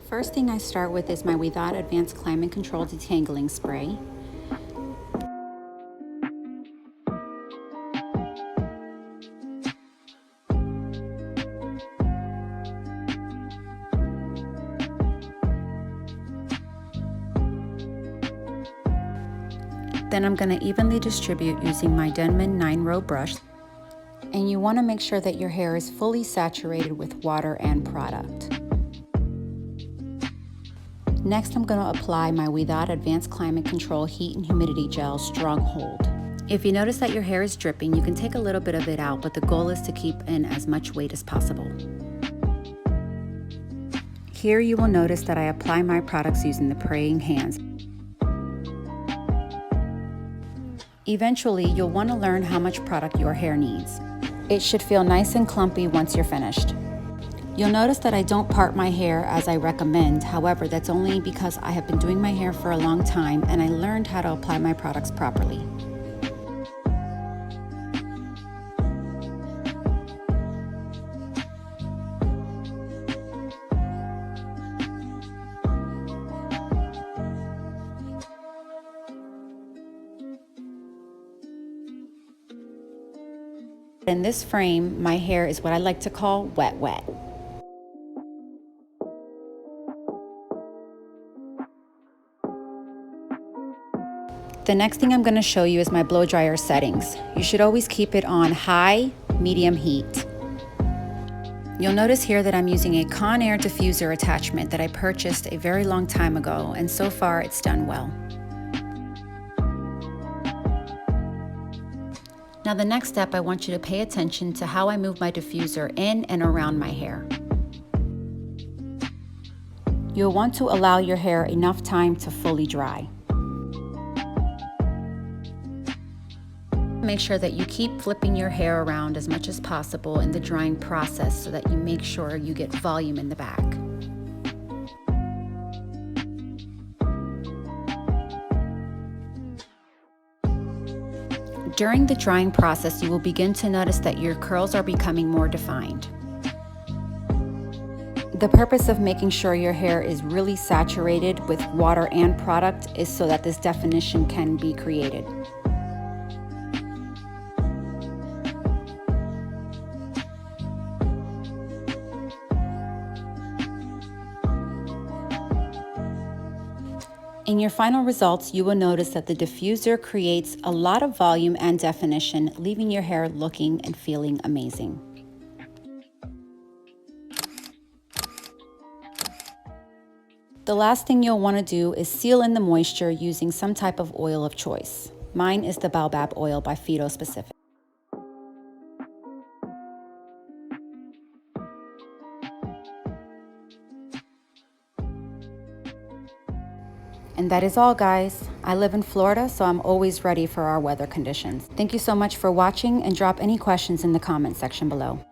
First thing I start with is my Ouidad Advanced Climate Control Detangling Spray. Then I'm going to evenly distribute using my Denman 9-row brush. And you want to make sure that your hair is fully saturated with water and product. Next, I'm going to apply my Ouidad Advanced Climate Control Heat and Humidity Gel Strong Hold. If you notice that your hair is dripping, you can take a little bit of it out, but the goal is to keep in as much weight as possible. Here you will notice that I apply my products using the praying hands. Eventually, you'll want to learn how much product your hair needs. It should feel nice and clumpy once you're finished. You'll notice that I don't part my hair as I recommend. However, that's only because I have been doing my hair for a long time and I learned how to apply my products properly. In this frame, my hair is what I like to call wet wet. The next thing I'm going to show you is my blow dryer settings. You should always keep it on high, medium heat. You'll notice here that I'm using a Conair diffuser attachment that I purchased a very long time ago, and so far it's done well. Now the next step, I want you to pay attention to how I move my diffuser in and around my hair. You'll want to allow your hair enough time to fully dry. Make sure that you keep flipping your hair around as much as possible in the drying process so that you make sure you get volume in the back. During the drying process, you will begin to notice that your curls are becoming more defined. The purpose of making sure your hair is really saturated with water and product is so that this definition can be created. In your final results, you will notice that the diffuser creates a lot of volume and definition, leaving your hair looking and feeling amazing. The last thing you'll want to do is seal in the moisture using some type of oil of choice. Mine is the Baobab oil by Phyto specific. And that is all, guys. I live in Florida, so I'm always ready for our weather conditions. Thank you so much for watching, and drop any questions in the comment section below.